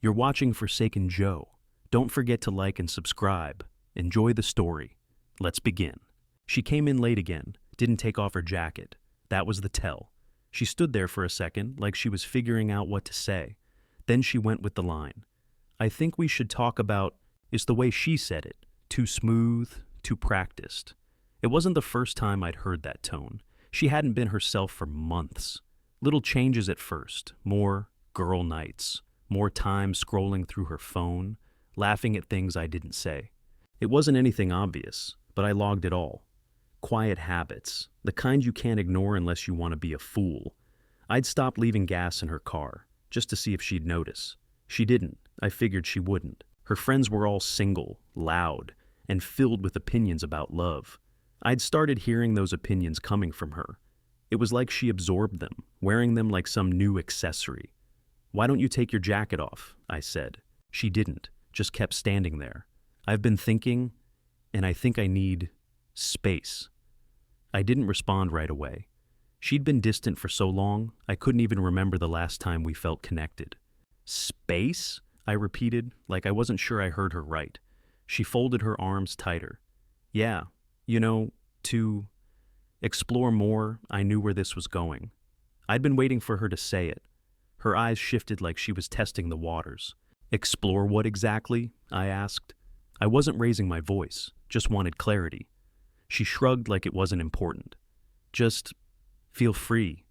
You're watching Forsaken Joe. Don't forget to like and subscribe. Enjoy the story. Let's begin. She came in late again, didn't take off her jacket. That was the tell. She stood there for a second, like she was figuring out what to say. Then she went with the line. I think we should talk about, is the way she said it. Too smooth, too practiced. It wasn't the first time I'd heard that tone. She hadn't been herself for months. Little changes at first, more girl nights, more time scrolling through her phone, laughing at things I didn't say. It wasn't anything obvious, but I logged it all. Quiet habits, the kind you can't ignore unless you want to be a fool. I'd stopped leaving gas in her car, just to see if she'd notice. She didn't. I figured she wouldn't. Her friends were all single, loud, and filled with opinions about love. I'd started hearing those opinions coming from her. It was like she absorbed them, wearing them like some new accessory. Why don't you take your jacket off? I said. She didn't, just kept standing there. I've been thinking, and I think I need space. I didn't respond right away. She'd been distant for so long, I couldn't even remember the last time we felt connected. Space? I repeated, like I wasn't sure I heard her right. She folded her arms tighter. Yeah, to explore more. I knew where this was going. I'd been waiting for her to say it. Her eyes shifted like she was testing the waters. Explore what exactly? I asked. I wasn't raising my voice, just wanted clarity. She shrugged like it wasn't important. Just feel free,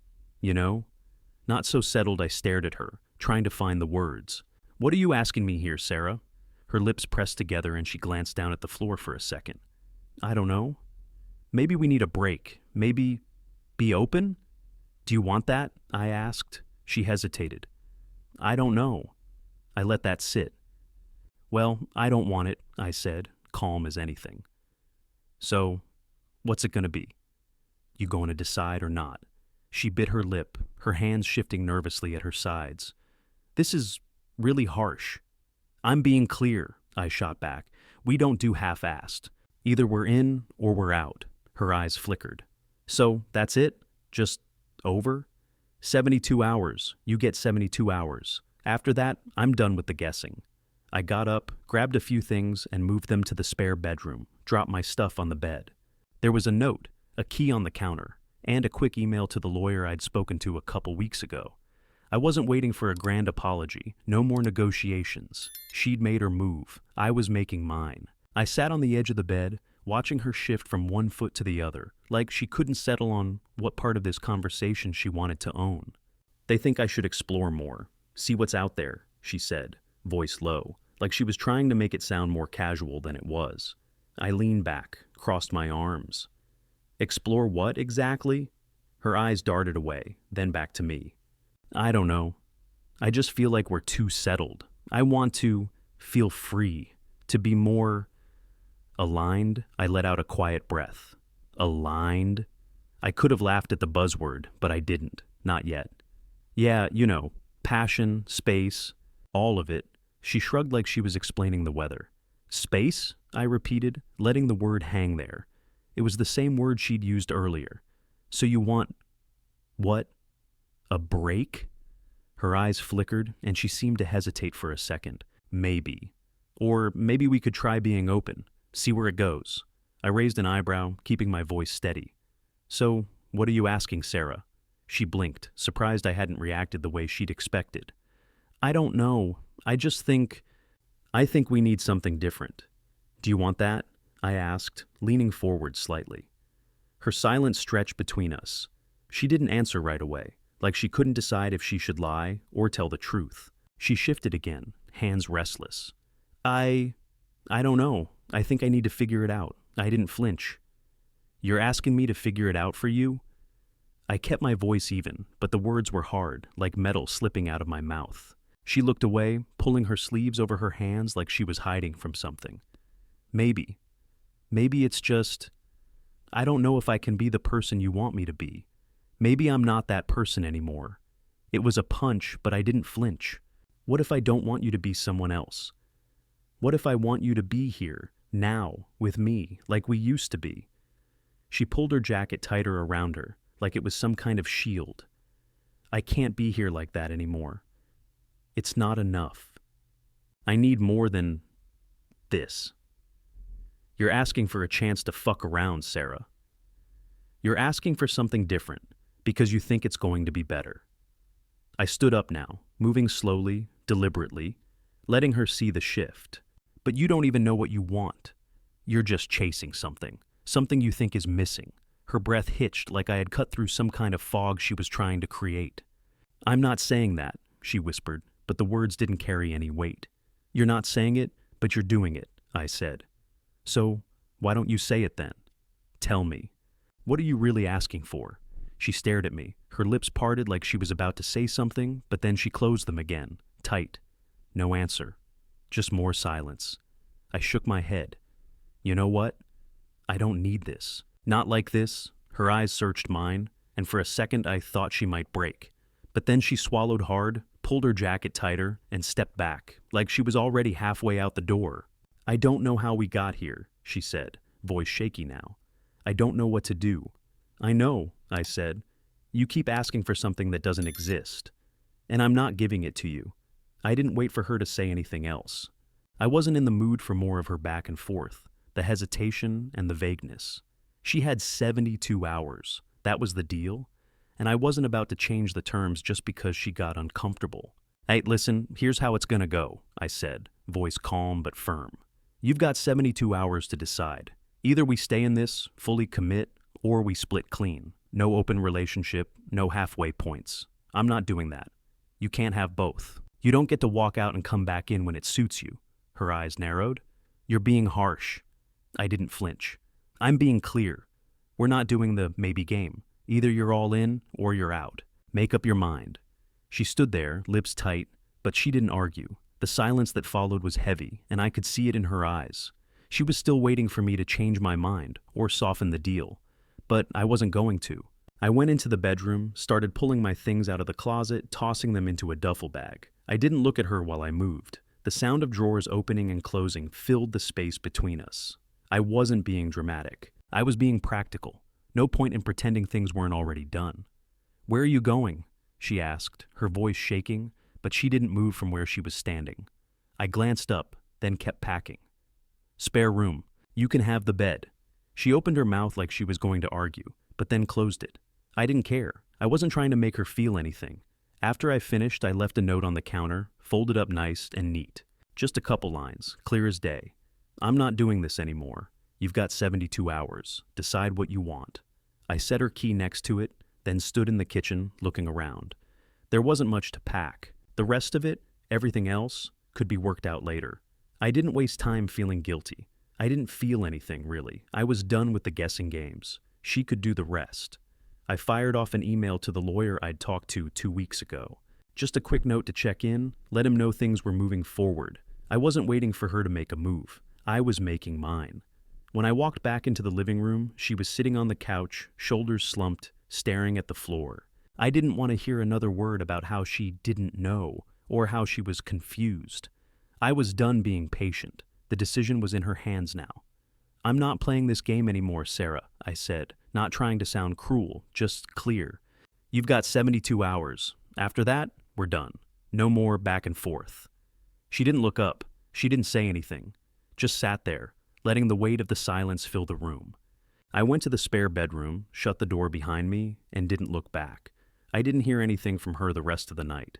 Not so settled, I stared at her, trying to find the words. What are you asking me here, Sarah? Her lips pressed together and she glanced down at the floor for a second. I don't know. Maybe we need a break. Maybe be open? Do you want that? I asked. She hesitated. I don't know. I let that sit. Well, I don't want it, I said, calm as anything. So, what's it gonna be? You going to decide or not? She bit her lip, her hands shifting nervously at her sides. This is really harsh. I'm being clear, I shot back. We don't do half-assed. Either we're in or we're out. Her eyes flickered. So, that's it? Just over? 72 hours. You get 72 hours. After that, I'm done with the guessing. I got up, grabbed a few things, and moved them to the spare bedroom, dropped my stuff on the bed. There was a note, a key on the counter, and a quick email to the lawyer I'd spoken to a couple weeks ago. I wasn't waiting for a grand apology, no more negotiations. She'd made her move. I was making mine. I sat on the edge of the bed, watching her shift from one foot to the other, like she couldn't settle on what part of this conversation she wanted to own. They think I should explore more, see what's out there, she said, voice low, like she was trying to make it sound more casual than it was. I leaned back, crossed my arms. Explore what exactly? Her eyes darted away, then back to me. I don't know. I just feel like we're too settled. I want to feel free, to be more aligned. I let out a quiet breath. Aligned? I could have laughed at the buzzword, but I didn't. Not yet. Yeah, passion, space, all of it. She shrugged like she was explaining the weather. Space? I repeated, letting the word hang there. It was the same word she'd used earlier. So you want what? A break? Her eyes flickered, and she seemed to hesitate for a second. Maybe. Or maybe we could try being open. See where it goes. I raised an eyebrow, keeping my voice steady. So, what are you asking, Sarah? She blinked, surprised I hadn't reacted the way she'd expected. I don't know. I think we need something different. Do you want that? I asked, leaning forward slightly. Her silence stretched between us. She didn't answer right away, like she couldn't decide if she should lie or tell the truth. She shifted again, hands restless. I don't know. I think I need to figure it out. I didn't flinch. You're asking me to figure it out for you? I kept my voice even, but the words were hard, like metal slipping out of my mouth. She looked away, pulling her sleeves over her hands like she was hiding from something. Maybe. Maybe it's just, I don't know if I can be the person you want me to be. Maybe I'm not that person anymore. It was a punch, but I didn't flinch. What if I don't want you to be someone else? What if I want you to be here, now, with me, like we used to be? She pulled her jacket tighter around her, like it was some kind of shield. I can't be here like that anymore. It's not enough. I need more than this. You're asking for a chance to fuck around, Sarah. You're asking for something different because you think it's going to be better. I stood up now, moving slowly, deliberately, letting her see the shift. But you don't even know what you want. You're just chasing something you think is missing. Her breath hitched like I had cut through some kind of fog she was trying to create. I'm not saying that, she whispered, but the words didn't carry any weight. You're not saying it, but you're doing it, I said. So, why don't you say it then? Tell me. What are you really asking for? She stared at me, her lips parted like she was about to say something, but then she closed them again, tight. No answer. Just more silence. I shook my head. You know what? I don't need this. Not like this. Her eyes searched mine, and for a second I thought she might break. But then she swallowed hard, pulled her jacket tighter, and stepped back, like she was already halfway out the door. I don't know how we got here, she said, voice shaky now. I don't know what to do. I know, I said. You keep asking for something that doesn't exist. And I'm not giving it to you. I didn't wait for her to say anything else. I wasn't in the mood for more of her back and forth, the hesitation and the vagueness. She had 72 hours. That was the deal. And I wasn't about to change the terms just because she got uncomfortable. Hey, listen, here's how it's gonna go, I said, voice calm but firm. You've got 72 hours to decide. Either we stay in this, fully commit, or we split clean. No open relationship, no halfway points. I'm not doing that. You can't have both. You don't get to walk out and come back in when it suits you. Her eyes narrowed. You're being harsh. I didn't flinch. I'm being clear. We're not doing the maybe game. Either you're all in or you're out. Make up your mind. She stood there, lips tight, but she didn't argue. The silence that followed was heavy, and I could see it in her eyes. She was still waiting for me to change my mind or soften the deal. But I wasn't going to. I went into the bedroom, started pulling my things out of the closet, tossing them into a duffel bag. I didn't look at her while I moved. The sound of drawers opening and closing filled the space between us. I wasn't being dramatic. I was being practical. No point in pretending things weren't already done. Where are you going? She asked, her voice shaking, but she didn't move from where she was standing. I glanced up, then kept packing. Spare room. You can have the bed. She opened her mouth like she was going to argue, but then closed it. I didn't care. I wasn't trying to make her feel anything. After I finished, I left a note on the counter, folded up nice and neat. Just a couple lines, clear as day. I'm not doing this anymore. You've got 72 hours. Decide what you want. I set her key next to it, then stood in the kitchen, looking around. There wasn't much to pack. The rest of it, everything else, could be worked out later. I didn't waste time feeling guilty. I didn't feel anything, really. I was done with the guessing games. She could do the rest. I fired off an email to the lawyer I'd talked to 2 weeks ago. Just a quick note to check in, let him know things were moving forward. I wasn't waiting for her to make a move. I was making mine. When I walked back into the living room, she was sitting on the couch, shoulders slumped, staring at the floor. I didn't want to hear another word about how she didn't know, or how she was confused. I was done being patient. The decision was in her hands now. I'm not playing this game anymore, Sarah, I said, not trying to sound cruel, just clear. You've got 72 hours. After that, we're done. No more back and forth. She didn't look up. She didn't say anything. Just sat there, letting the weight of the silence fill the room. I went to the spare bedroom, shut the door behind me, and didn't look back. I didn't hear anything from her the rest of the night.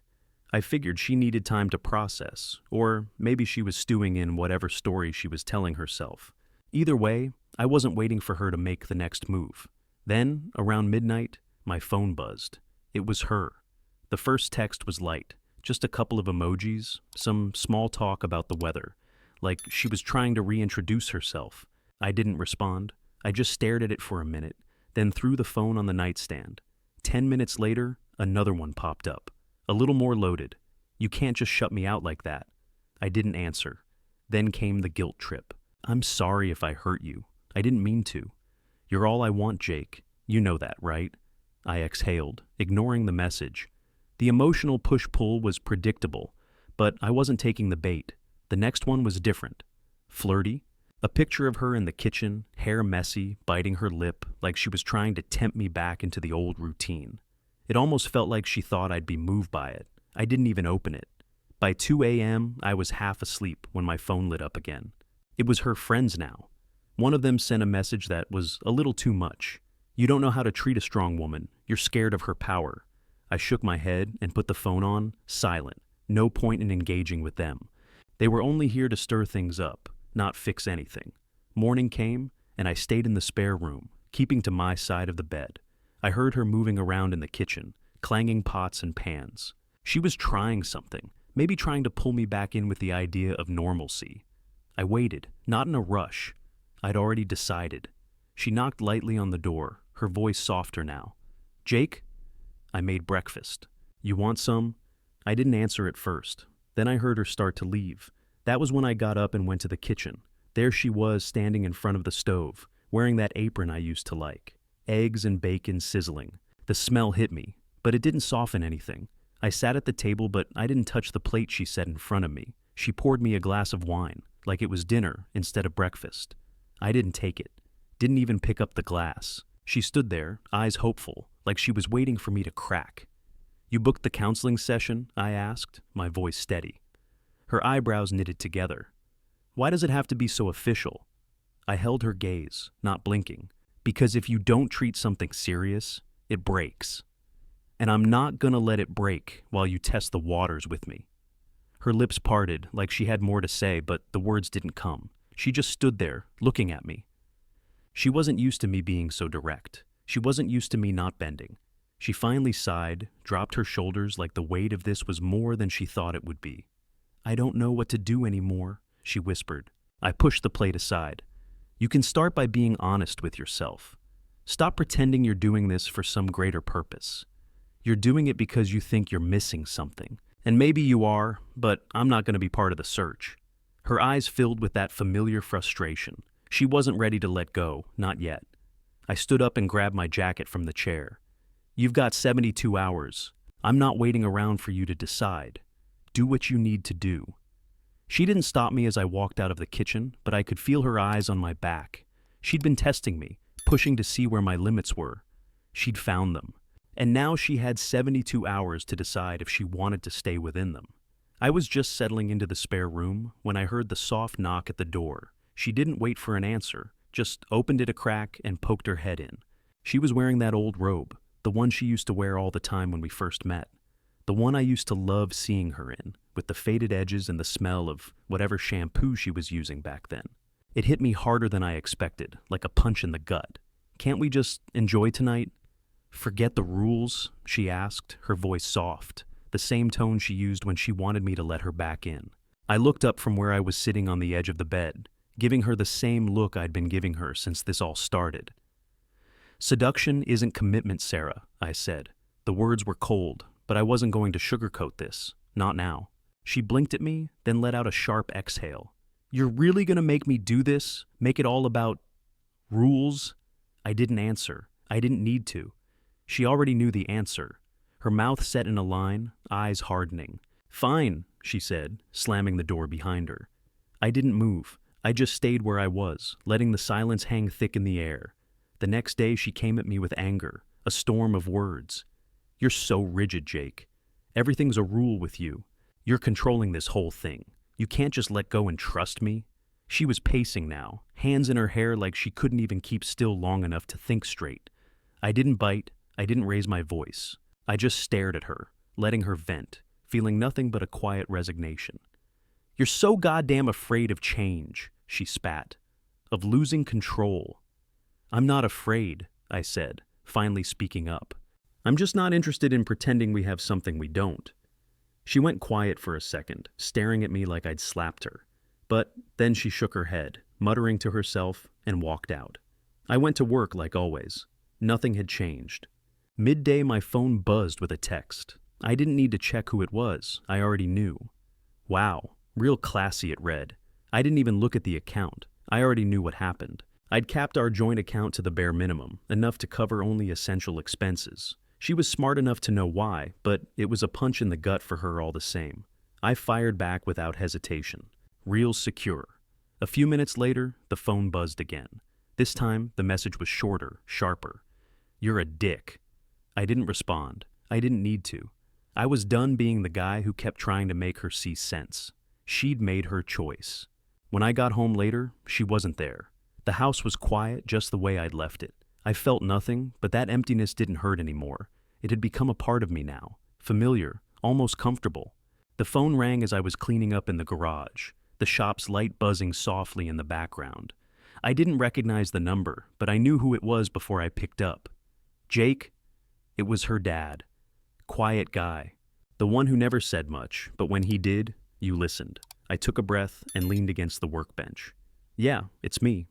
I figured she needed time to process, or maybe she was stewing in whatever story she was telling herself. Either way, I wasn't waiting for her to make the next move. Then, around midnight, my phone buzzed. It was her. The first text was light, just a couple of emojis, some small talk about the weather, like she was trying to reintroduce herself. I didn't respond. I just stared at it for a minute, then threw the phone on the nightstand. 10 minutes later, another one popped up, a little more loaded. You can't just shut me out like that. I didn't answer. Then came the guilt trip. I'm sorry if I hurt you. I didn't mean to. You're all I want, Jake. You know that, right? I exhaled, ignoring the message. The emotional push-pull was predictable, but I wasn't taking the bait. The next one was different. Flirty. A picture of her in the kitchen, hair messy, biting her lip, like she was trying to tempt me back into the old routine. It almost felt like she thought I'd be moved by it. I didn't even open it. By 2 a.m., I was half asleep when my phone lit up again. It was her friends now. One of them sent a message that was a little too much. "You don't know how to treat a strong woman. You're scared of her power." I shook my head and put the phone on, silent. No point in engaging with them. They were only here to stir things up, not fix anything. Morning came, and I stayed in the spare room, keeping to my side of the bed. I heard her moving around in the kitchen, clanging pots and pans. She was trying something, maybe trying to pull me back in with the idea of normalcy. I waited, not in a rush. I'd already decided. She knocked lightly on the door, her voice softer now. "Jake?" I made breakfast. "You want some?" I didn't answer at first. Then I heard her start to leave. That was when I got up and went to the kitchen. There she was, standing in front of the stove, wearing that apron I used to like. Eggs and bacon sizzling. The smell hit me, but it didn't soften anything. I sat at the table, but I didn't touch the plate she set in front of me. She poured me a glass of wine, like it was dinner instead of breakfast. I didn't take it. Didn't even pick up the glass. She stood there, eyes hopeful, like she was waiting for me to crack. "You booked the counseling session?" I asked, my voice steady. Her eyebrows knitted together. "Why does it have to be so official?" I held her gaze, not blinking. "Because if you don't treat something serious, it breaks. And I'm not gonna let it break while you test the waters with me." Her lips parted, like she had more to say, but the words didn't come. She just stood there, looking at me. She wasn't used to me being so direct. She wasn't used to me not bending. She finally sighed, dropped her shoulders like the weight of this was more than she thought it would be. "I don't know what to do anymore," she whispered. I pushed the plate aside. "You can start by being honest with yourself. Stop pretending you're doing this for some greater purpose. You're doing it because you think you're missing something. And maybe you are, but I'm not going to be part of the search." Her eyes filled with that familiar frustration. She wasn't ready to let go, not yet. I stood up and grabbed my jacket from the chair. "You've got 72 hours. I'm not waiting around for you to decide. Do what you need to do." She didn't stop me as I walked out of the kitchen, but I could feel her eyes on my back. She'd been testing me, pushing to see where my limits were. She'd found them. And now she had 72 hours to decide if she wanted to stay within them. I was just settling into the spare room when I heard the soft knock at the door. She didn't wait for an answer, just opened it a crack and poked her head in. She was wearing that old robe, the one she used to wear all the time when we first met. The one I used to love seeing her in, with the faded edges and the smell of whatever shampoo she was using back then. It hit me harder than I expected, like a punch in the gut. "Can't we just enjoy tonight?" "Forget the rules?" she asked, her voice soft, the same tone she used when she wanted me to let her back in. I looked up from where I was sitting on the edge of the bed, giving her the same look I'd been giving her since this all started. "Seduction isn't commitment, Sarah," I said. The words were cold, but I wasn't going to sugarcoat this, not now. She blinked at me, then let out a sharp exhale. "You're really gonna make me do this? Make it all about rules?" I didn't answer. I didn't need to. She already knew the answer. Her mouth set in a line, eyes hardening. "Fine," she said, slamming the door behind her. I didn't move. I just stayed where I was, letting the silence hang thick in the air. The next day she came at me with anger, a storm of words. "You're so rigid, Jake. Everything's a rule with you. You're controlling this whole thing. You can't just let go and trust me." She was pacing now, hands in her hair like she couldn't even keep still long enough to think straight. I didn't bite. I didn't raise my voice. I just stared at her, letting her vent, feeling nothing but a quiet resignation. "You're so goddamn afraid of change," she spat. "Of losing control." "I'm not afraid," I said, finally speaking up. "I'm just not interested in pretending we have something we don't." She went quiet for a second, staring at me like I'd slapped her. But then she shook her head, muttering to herself, and walked out. I went to work like always. Nothing had changed. Midday, my phone buzzed with a text. I didn't need to check who it was. I already knew. "Wow, real classy," it read. I didn't even look at the account. I already knew what happened. I'd capped our joint account to the bare minimum, enough to cover only essential expenses. She was smart enough to know why, but it was a punch in the gut for her all the same. I fired back without hesitation. Real secure. A few minutes later, the phone buzzed again. This time, the message was shorter, sharper. "You're a dick." I didn't respond. I didn't need to. I was done being the guy who kept trying to make her see sense. She'd made her choice. When I got home later, she wasn't there. The house was quiet just the way I'd left it. I felt nothing, but that emptiness didn't hurt anymore. It had become a part of me now, familiar, almost comfortable. The phone rang as I was cleaning up in the garage, the shop's light buzzing softly in the background. I didn't recognize the number, but I knew who it was before I picked up. Jake? It was her dad. Quiet guy. The one who never said much, but when he did, you listened. I took a breath and leaned against the workbench. Yeah, it's me.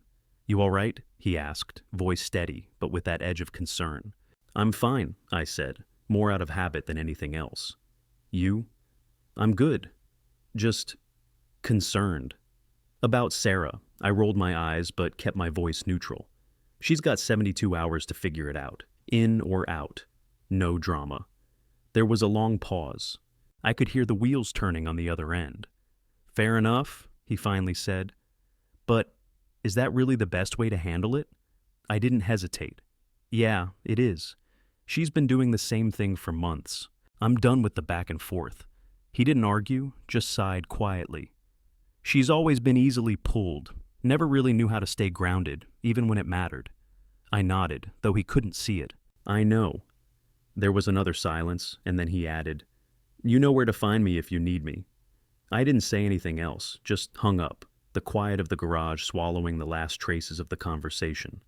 You all right? He asked, voice steady, but with that edge of concern. I'm fine, I said, more out of habit than anything else. You? I'm good. Just concerned. About Sarah, I rolled my eyes but kept my voice neutral. She's got 72 hours to figure it out, in or out. No drama. There was a long pause. I could hear the wheels turning on the other end. Fair enough, he finally said. But is that really the best way to handle it? I didn't hesitate. Yeah, it is. She's been doing the same thing for months. I'm done with the back and forth. He didn't argue, just sighed quietly. She's always been easily pulled, never really knew how to stay grounded, even when it mattered. I nodded, though he couldn't see it. I know. There was another silence, and then he added, You know where to find me if you need me. I didn't say anything else, just hung up, the quiet of the garage swallowing the last traces of the conversation.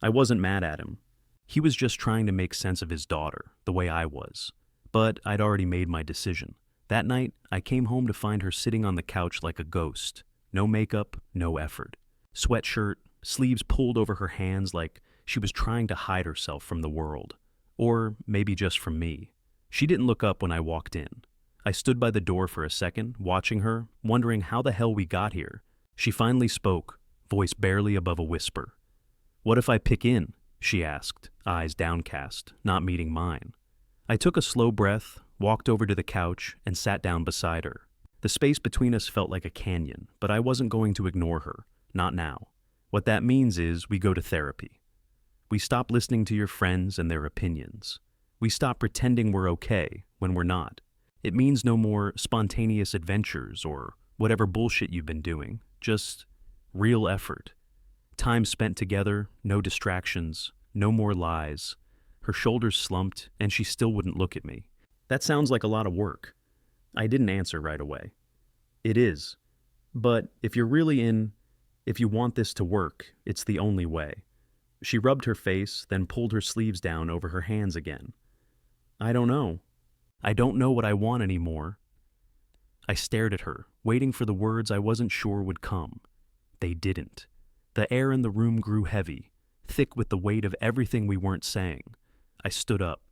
I wasn't mad at him. He was just trying to make sense of his daughter, the way I was. But I'd already made my decision. That night, I came home to find her sitting on the couch like a ghost. No makeup, no effort. Sweatshirt, sleeves pulled over her hands like she was trying to hide herself from the world. Or maybe just from me. She didn't look up when I walked in. I stood by the door for a second, watching her, wondering how the hell we got here. She finally spoke, voice barely above a whisper. What if I pick in? She asked, eyes downcast, not meeting mine. I took a slow breath, walked over to the couch, and sat down beside her. The space between us felt like a canyon, but I wasn't going to ignore her. Not now. What that means is we go to therapy. We stop listening to your friends and their opinions. We stop pretending we're okay when we're not. It means no more spontaneous adventures or whatever bullshit you've been doing. Just real effort. Time spent together, no distractions, no more lies. Her shoulders slumped, and she still wouldn't look at me. That sounds like a lot of work. I didn't answer right away. It is. But if you want this to work, it's the only way. She rubbed her face, then pulled her sleeves down over her hands again. I don't know. I don't know what I want anymore. I stared at her, waiting for the words I wasn't sure would come. They didn't. The air in the room grew heavy, thick with the weight of everything we weren't saying. I stood up.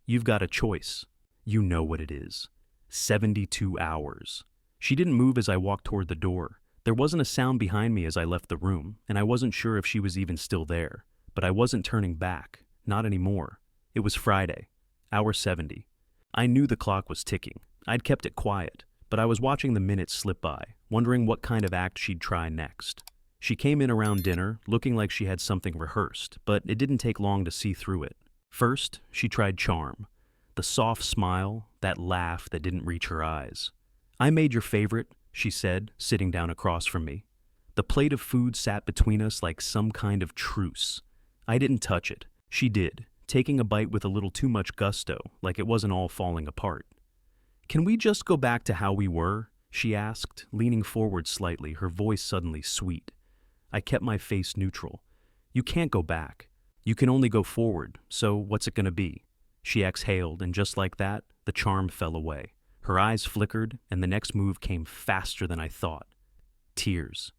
You've got a choice. You know what it is. 72 hours. She didn't move as I walked toward the door. There wasn't a sound behind me as I left the room, and I wasn't sure if she was even still there. But I wasn't turning back. Not anymore. It was Friday. Hour 70. I knew the clock was ticking. I'd kept it quiet, but I was watching the minutes slip by, wondering what kind of act she'd try next. She came in around dinner, looking like she had something rehearsed, but it didn't take long to see through it. First, she tried charm. The soft smile, that laugh that didn't reach her eyes. I made your favorite, she said, sitting down across from me. The plate of food sat between us like some kind of truce. I didn't touch it. She did, taking a bite with a little too much gusto, like it wasn't all falling apart. Can we just go back to how we were? She asked, leaning forward slightly, her voice suddenly sweet. I kept my face neutral. You can't go back. You can only go forward, so what's it gonna be? She exhaled, and just like that, the charm fell away. Her eyes flickered, and the next move came faster than I thought. Tears.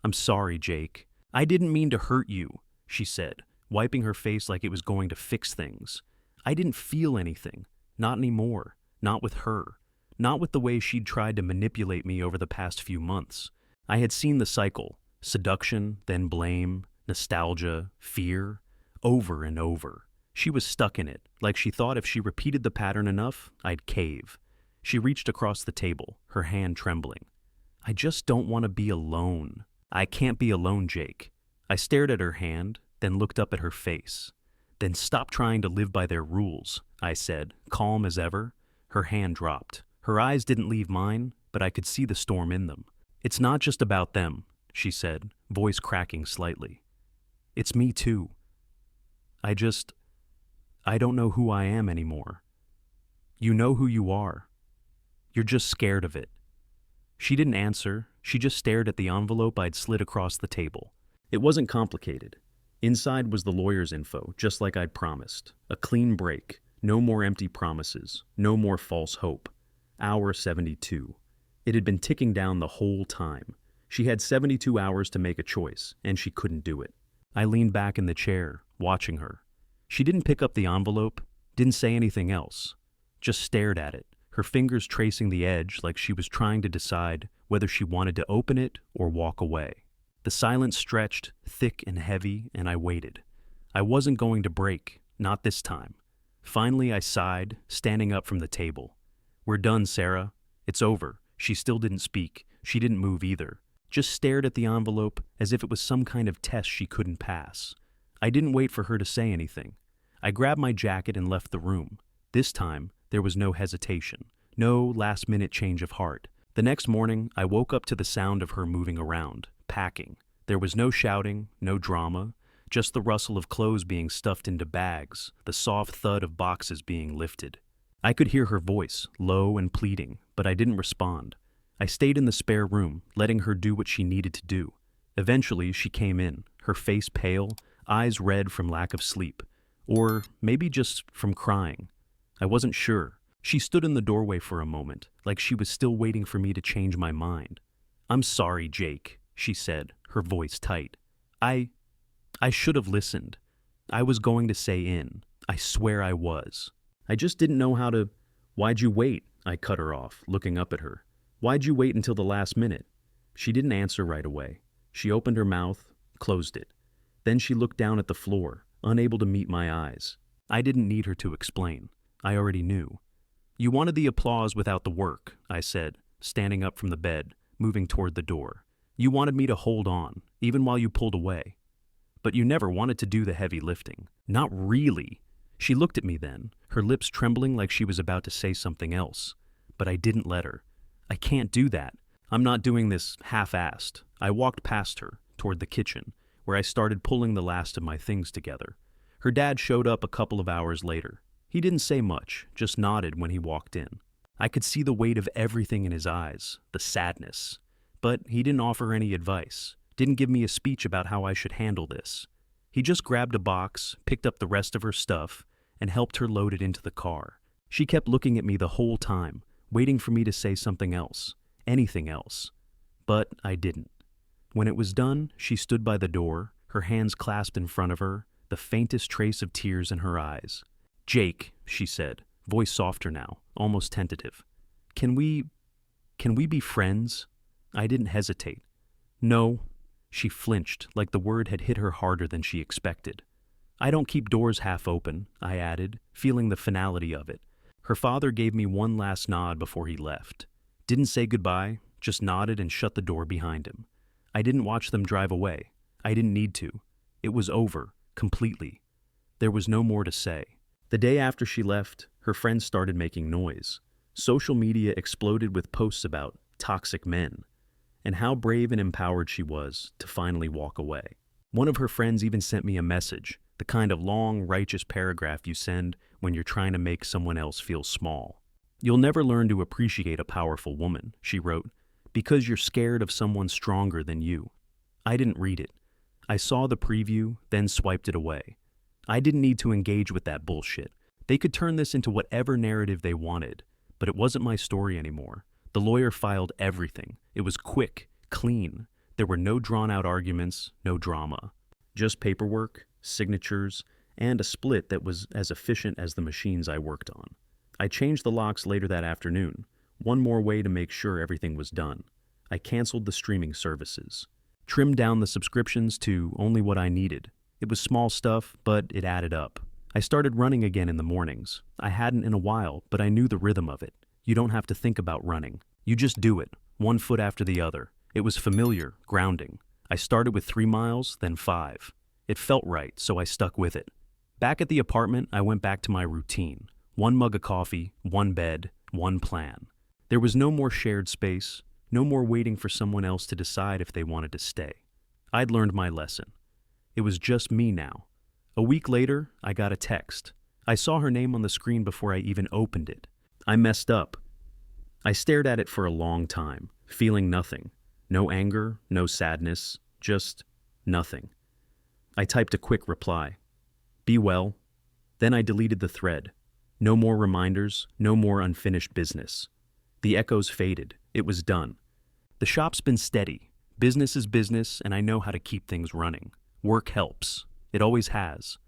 I'm sorry, Jake. I didn't mean to hurt you, she said, wiping her face like it was going to fix things. I didn't feel anything. Not anymore. Not with her. Not with the way she'd tried to manipulate me over the past few months. I had seen the cycle. Seduction, then blame, nostalgia, fear. Over and over. She was stuck in it, like she thought if she repeated the pattern enough, I'd cave. She reached across the table, her hand trembling. I just don't want to be alone. I can't be alone, Jake. I stared at her hand, then looked up at her face. Then stop trying to live by their rules, I said, calm as ever. Her hand dropped. Her eyes didn't leave mine, but I could see the storm in them. "It's not just about them," she said, voice cracking slightly. "It's me too. I don't know who I am anymore. You know who you are. You're just scared of it." She didn't answer. She just stared at the envelope I'd slid across the table. It wasn't complicated. Inside was the lawyer's info, just like I'd promised. A clean break. No more empty promises. No more false hope. Hour 72. It had been ticking down the whole time. She had 72 hours to make a choice, and she couldn't do it. I leaned back in the chair, watching her. She didn't pick up the envelope, didn't say anything else, just stared at it, her fingers tracing the edge like she was trying to decide whether she wanted to open it or walk away. The silence stretched, thick and heavy, and I waited. I wasn't going to break, not this time. Finally, I sighed, standing up from the table. "We're done, Sarah. It's over." She still didn't speak. She didn't move either. Just stared at the envelope as if it was some kind of test she couldn't pass. I didn't wait for her to say anything. I grabbed my jacket and left the room. This time, there was no hesitation, no last-minute change of heart. The next morning, I woke up to the sound of her moving around, packing. There was no shouting, no drama, just the rustle of clothes being stuffed into bags, the soft thud of boxes being lifted. I could hear her voice, low and pleading, but I didn't respond. I stayed in the spare room, letting her do what she needed to do. Eventually, she came in, her face pale, eyes red from lack of sleep. Or maybe just from crying. I wasn't sure. She stood in the doorway for a moment, like she was still waiting for me to change my mind. "I'm sorry, Jake," she said, her voice tight. I should have listened. I was going to say in. I swear I was. I just didn't know how to... "Why'd you wait?" I cut her off, looking up at her. "Why'd you wait until the last minute?" She didn't answer right away. She opened her mouth, closed it. Then she looked down at the floor, unable to meet my eyes. I didn't need her to explain. I already knew. "You wanted the applause without the work," I said, standing up from the bed, moving toward the door. "You wanted me to hold on, even while you pulled away. But you never wanted to do the heavy lifting." "Not really." She looked at me then, her lips trembling like she was about to say something else. But I didn't let her. "I can't do that. I'm not doing this half-assed." I walked past her, toward the kitchen, where I started pulling the last of my things together. Her dad showed up a couple of hours later. He didn't say much, just nodded when he walked in. I could see the weight of everything in his eyes, the sadness. But he didn't offer any advice, didn't give me a speech about how I should handle this. He just grabbed a box, picked up the rest of her stuff, and helped her load it into the car. She kept looking at me the whole time, waiting for me to say something else, anything else. But I didn't. When it was done, she stood by the door, her hands clasped in front of her, the faintest trace of tears in her eyes. "Jake," she said, voice softer now, almost tentative. Can we be friends?" I didn't hesitate. "No." She flinched, like the word had hit her harder than she expected. "I don't keep doors half open," I added, feeling the finality of it. Her father gave me one last nod before he left. Didn't say goodbye, just nodded and shut the door behind him. I didn't watch them drive away. I didn't need to. It was over, completely. There was no more to say. The day after she left, her friends started making noise. Social media exploded with posts about toxic men, and how brave and empowered she was to finally walk away. One of her friends even sent me a message, the kind of long, righteous paragraph you send when you're trying to make someone else feel small. "You'll never learn to appreciate a powerful woman," she wrote, "because you're scared of someone stronger than you." I didn't read it. I saw the preview, then swiped it away. I didn't need to engage with that bullshit. They could turn this into whatever narrative they wanted, but it wasn't my story anymore. The lawyer filed everything. It was quick, clean. There were no drawn-out arguments, no drama. Just paperwork, signatures, and a split that was as efficient as the machines I worked on. I changed the locks later that afternoon. One more way to make sure everything was done. I canceled the streaming services. Trimmed down the subscriptions to only what I needed. It was small stuff, but it added up. I started running again in the mornings. I hadn't in a while, but I knew the rhythm of it. You don't have to think about running. You just do it, one foot after the other. It was familiar, grounding. I started with 3 miles, then 5. It felt right, so I stuck with it. Back at the apartment, I went back to my routine. 1 mug of coffee, 1 bed, one plan. There was no more shared space, no more waiting for someone else to decide if they wanted to stay. I'd learned my lesson. It was just me now. A week later, I got a text. I saw her name on the screen before I even opened it. I messed up. I stared at it for a long time, feeling nothing. No anger, no sadness, just nothing. I typed a quick reply. Be well. Then I deleted the thread. No more reminders, no more unfinished business. The echoes faded. It was done. The shop's been steady. Business is business, and I know how to keep things running. Work helps. It always has.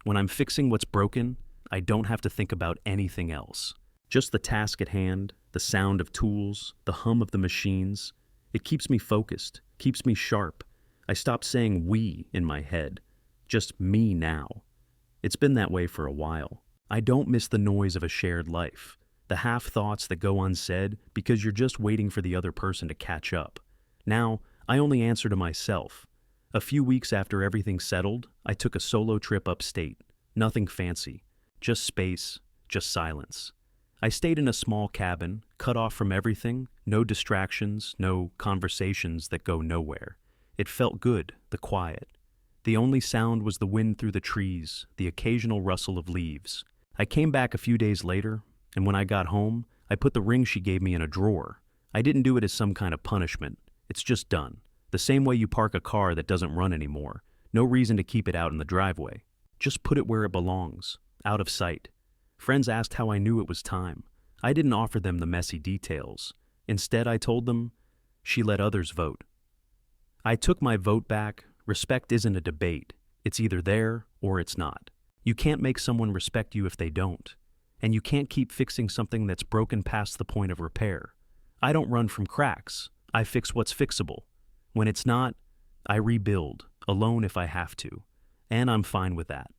When I'm fixing what's broken, I don't have to think about anything else. Just the task at hand, the sound of tools, the hum of the machines. It keeps me focused, keeps me sharp. I stopped saying we in my head. Just me now. It's been that way for a while. I don't miss the noise of a shared life, the half-thoughts that go unsaid because you're just waiting for the other person to catch up. Now, I only answer to myself. A few weeks after everything settled, I took a solo trip upstate. Nothing fancy. Just space, just silence. I stayed in a small cabin, cut off from everything, no distractions, no conversations that go nowhere. It felt good, the quiet. The only sound was the wind through the trees, the occasional rustle of leaves. I came back a few days later, and when I got home, I put the ring she gave me in a drawer. I didn't do it as some kind of punishment. It's just done. The same way you park a car that doesn't run anymore. No reason to keep it out in the driveway. Just put it where it belongs, out of sight. Friends asked how I knew it was time. I didn't offer them the messy details. Instead, I told them, she let others vote. I took my vote back. Respect isn't a debate. It's either there or it's not. You can't make someone respect you if they don't. And you can't keep fixing something that's broken past the point of repair. I don't run from cracks. I fix what's fixable. When it's not, I rebuild, alone if I have to. And I'm fine with that.